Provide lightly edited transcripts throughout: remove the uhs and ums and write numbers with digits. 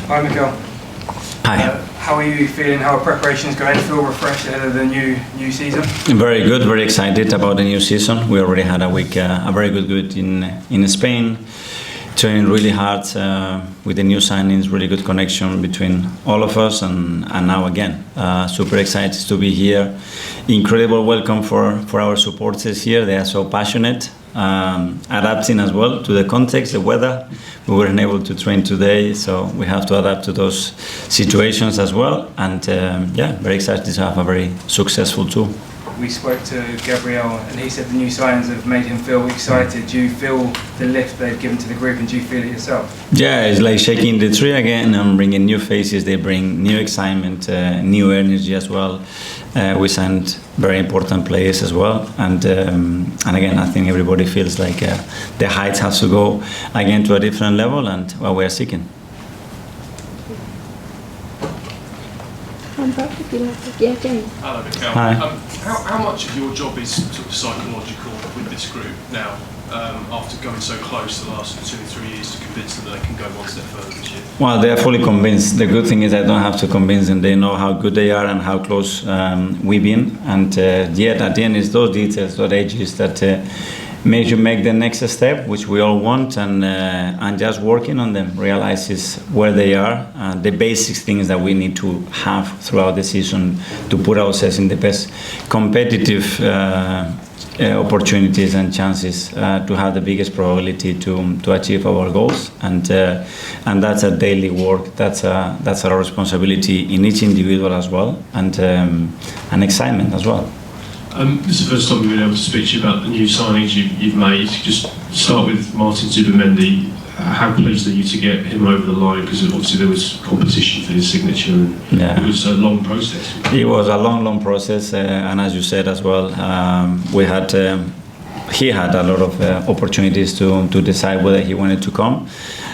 Hi Mikel. Hi. How are you feeling? How are preparations going? Feel refreshed ahead of the new season? Very good. Very excited about the new season. We already had a week, a very good week in Spain. Training really hard with the new signings. Really good connection between all of us, and now again, super excited to be here. Incredible welcome for our supporters here. They are so passionate. Adapting as well to the context, the weather. We weren't able to train today, so we have to adapt to those situations as well. And very excited to have a very successful tour. We spoke to Gabriel, and he said the new signings have made him feel excited. Do you feel the lift they've given to the group, and do you feel it yourself? Yeah, it's like shaking the tree again and bringing new faces. They bring new excitement, new energy as well. We signed very important players as well, and again, I think everybody feels like the heights have to go again to a different level, and what we are seeking. Yeah, James. Hello, Mikel. Hi. How much of your job is sort of psychological with this group now, after going so close the last 2 or 3 years to convince them that they can go one step further this year? Well, they are fully convinced. The good thing is I don't have to convince them. They know how good they are and how close we've been. And yet, at the end, it's those details, those edges that make you make the next step, which we all want, and just working on them, realizes where they are, the basic things that we need to have throughout the season to put ourselves in the best competitive opportunities and chances to have the biggest probability to achieve our goals, and that's a daily work. That's our responsibility in each individual as well, and excitement as well. This is the first time we've been able to speak to you about the new signings you've made. Just start with Martin Zubimendi. How pleased are you to get him over the line? Because obviously there was competition for his signature, and it was a long process. It was a long process, and as you said as well, he had a lot of opportunities to decide whether he wanted to come,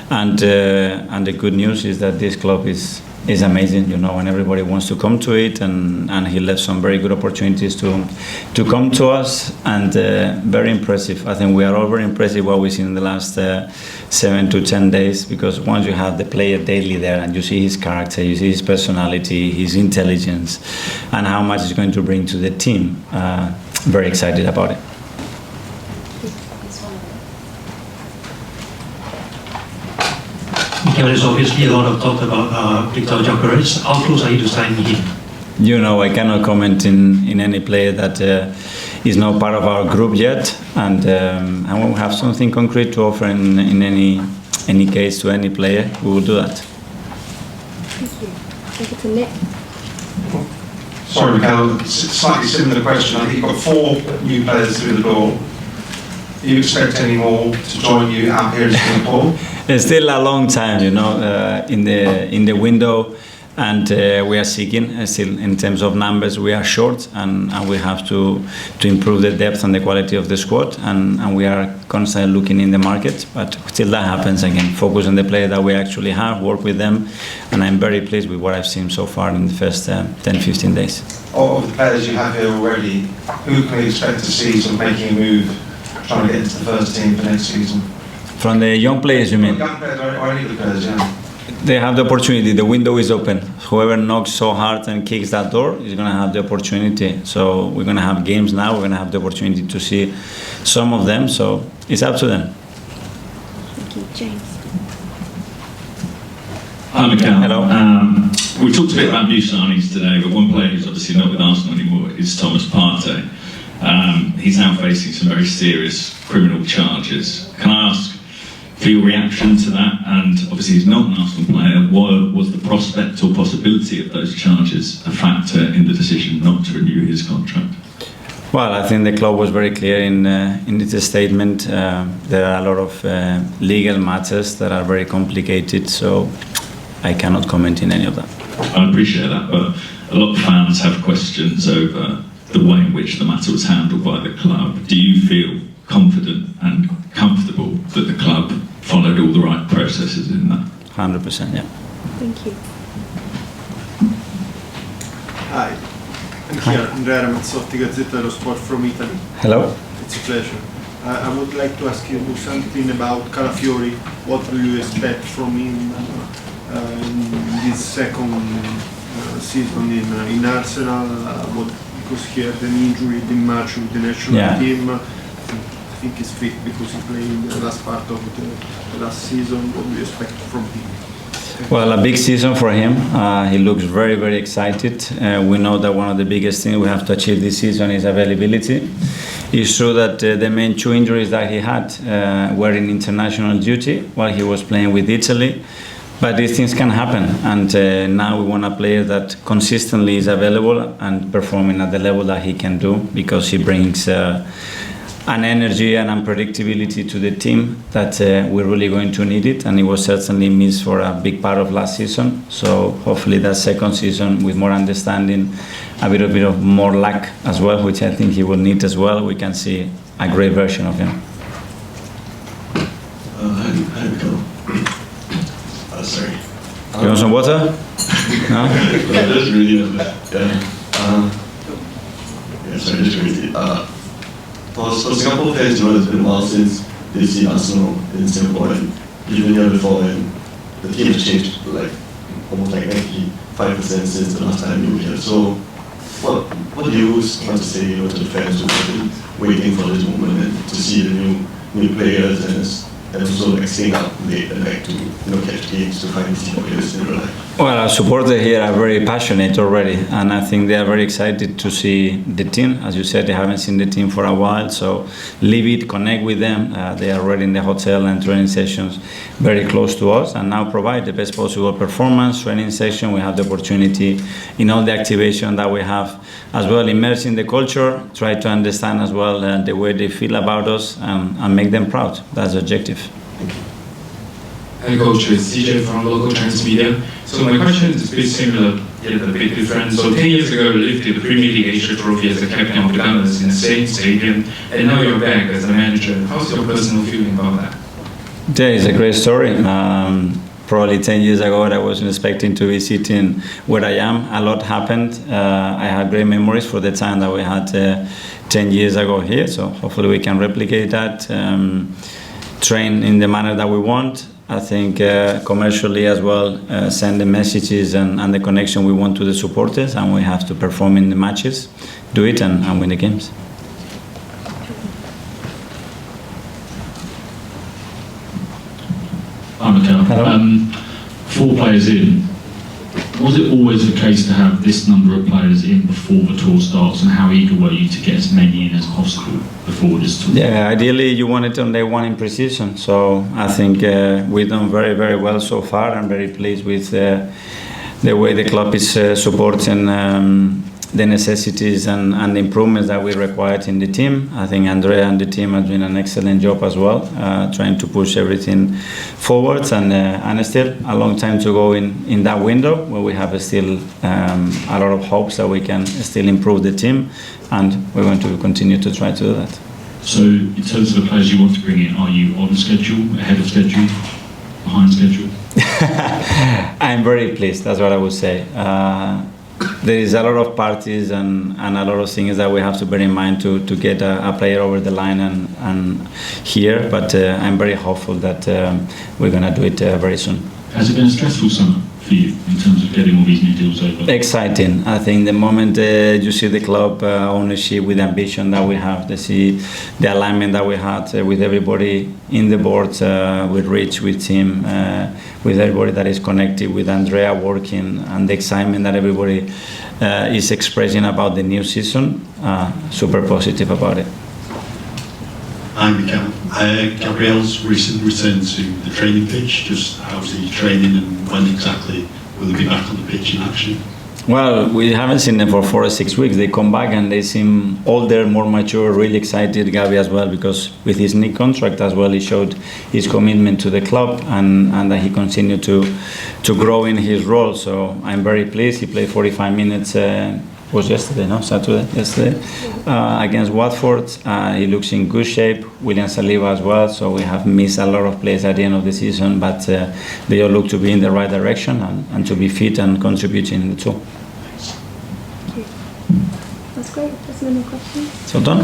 and the good news is that this club is amazing, and everybody wants to come to it, and he left some very good opportunities to come to us, and very impressive. I think we are all very impressed with what we've seen in the last 7 to 10 days, because once you have the player daily there and you see his character, you see his personality, his intelligence, and how much he's going to bring to the team, very excited about it. There's obviously a lot of talk about Viktor Gyokeres. How close are you to signing him? I cannot comment in any player that is not part of our group yet, and when we have something concrete to offer in any case to any player, we will do that. Thank you. Thank you to Nick. Sorry, Mikel, slightly similar question. I think you've got 4 new players through the door. Do you expect any more to join you out here in Singapore? It's still a long time, in the window, and we are seeking. Still, in terms of numbers, we are short, and we have to improve the depth and the quality of the squad, and we are constantly looking in the market. But till that happens, again, focus on the players that we actually have, work with them, and I'm very pleased with what I've seen so far in the first 10-15 days. Of the players you have here already, who can we expect to see sort of making a move, trying to get into the first team for next season? From the young players, you mean? Young players or any of the players, yeah. They have the opportunity. The window is open. Whoever knocks so hard and kicks that door is going to have the opportunity. So we're going to have games now. We're going to have the opportunity to see some of them. So it's up to them. Thank you, James. Hi, Mikel. Hello. We talked a bit about new signings today, but one player who's obviously not with Arsenal anymore is Thomas Partey. He's now facing some very serious criminal charges. Can I ask for your reaction to that? And obviously he's not an Arsenal player. Was the prospect or possibility of those charges a factor in the decision not to renew his contract? Well, I think the club was very clear in its statement. There are a lot of legal matters that are very complicated, so I cannot comment in any of that. I appreciate that, but a lot of fans have questions over the way in which the matter was handled by the club. Do you feel confident and comfortable that the club followed all the right processes in that? 100%, yeah. Thank you. Hi, I'm here, Andrea Ramazzotti, Gazzetta dello Sport from Italy. Hello. It's a pleasure. I would like to ask you something about Calafiori. What do you expect from him? in this second season in Arsenal, because he had an injury, didn't match with the national team. I think he's fit because he played in the last part of the last season. What do you expect from him? Well, a big season for him. He looks very, very excited. We know that one of the biggest things we have to achieve this season is availability. It's true that the main 2 injuries that he had were in international duty while he was playing with Italy. But these things can happen, and now we want a player that consistently is available and performing at the level that he can do, because he brings an energy and unpredictability to the team that we're really going to need it, and it was certainly missed for a big part of last season. So hopefully that second season, with more understanding, a bit of more luck as well, which I think he will need as well, we can see a great version of him. Hi, Mikel. Sorry. You want some water? No? Just really sorry, just really. For Singapore fans, it's been a while since they see Arsenal in Singapore, and even year before, and the team has changed like almost like 95% since the last time you were here. So, what do you want to say to the fans who have been waiting for this moment and to see the new players and also like staying up late at night to catch games to find these players in real life? Well, our supporters here are very passionate already, and I think they are very excited to see the team. As you said, they haven't seen the team for a while, so leave it, connect with them. They are already in the hotel and training sessions very close to us, and now provide the best possible performance. Training session, we have the opportunity in all the activation that we have as well, immerse in the culture, try to understand as well the way they feel about us, and make them proud. That's the objective. Hi coach, it's CJ from local transmedia. So my question is a bit similar, yet a bit different. So 10 years ago you lifted the Premier League Asia trophy as the captain of the Gunners in the same stadium, and now you're back as a manager. How's your personal feeling about that? Yeah, it's a great story. Probably 10 years ago I wasn't expecting to be sitting where I am. A lot happened. I have great memories for the time that we had 10 years ago here, so hopefully we can replicate that, train in the manner that we want. I think commercially as well, send the messages and the connection we want to the supporters, and we have to perform in the matches, do it and win the games. Hi Mikel. 4 players in. Was it always the case to have this number of players in before the tour starts, and how eager were you to get as many in as possible before this tour? Yeah, ideally you want it on day one in pre-season, so I think we've done very, very well so far. I'm very pleased with the way the club is supporting the necessities and the improvements that we required in the team. I think Andrea and the team are doing an excellent job as well, trying to push everything forwards, and still a long time to go in that window where we have still a lot of hopes that we can still improve the team, and we're going to continue to try to do that. So in terms of the players you want to bring in, are you on schedule, ahead of schedule, behind schedule? I'm very pleased, that's what I would say. There is a lot of parties and a lot of things that we have to bear in mind to get a player over the line and here, but I'm very hopeful that we're going to do it very soon. Has it been a stressful summer for you in terms of getting all these new deals over? Exciting. I think the moment you see the club ownership with the ambition that we have, to see the alignment that we had with everybody in the board, with Rich, with Tim, with everybody that is connected, with Andrea working, and the excitement that everybody is expressing about the new season, super positive about it. Hi Mikel. Gabriel's recent return to the training pitch, just how's he training and when exactly will he be back on the pitch in action? Well, we haven't seen them for 4 or 6 weeks. They come back and they seem older, more mature, really excited. Gabi as well, because with his new contract as well, he showed his commitment to the club and that he continued to grow in his role. So I'm very pleased. He played 45 minutes. Was yesterday, no? Saturday, yesterday, against Watford. He looks in good shape. William Saliba as well. So we have missed a lot of players at the end of the season, but they all look to be in the right direction and to be fit and contributing in the tour. Thank you. That's great. There's no more questions. So done.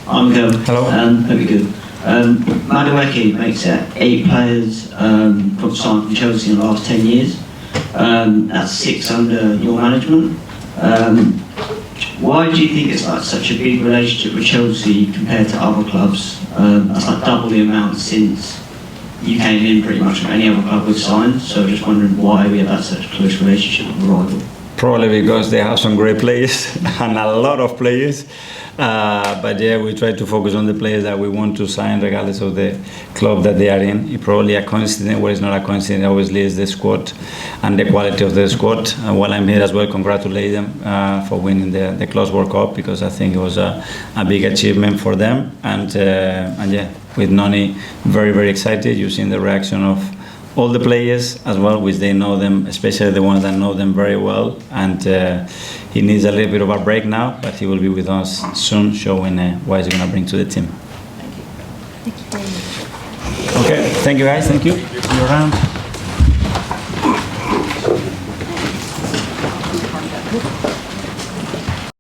I'm Mikel. Hello. And hope you're good. Madueke makes it 8 players from signed from Chelsea in the last 10 years. That's 6 under your management. Why do you think it's like such a big relationship with Chelsea compared to other clubs? That's like double the amount since you came in pretty much from any other club we've signed. So just wondering why we have had such a close relationship with the rival. Probably because they have some great players and a lot of players. But yeah, we try to focus on the players that we want to sign regardless of the club that they are in. It's probably a coincidence, what is not a coincidence obviously is the squad and the quality of the squad. While I'm here as well, congratulate them for winning the Clubs World Cup, because I think it was a big achievement for them. And yeah, with Noni, very, very excited. You've seen the reaction of all the players as well, which they know them, especially the ones that know them very well. And he needs a little bit of a break now, but he will be with us soon, showing what he's going to bring to the team. Thank you very much. Okay, thank you guys, thank you. See you around.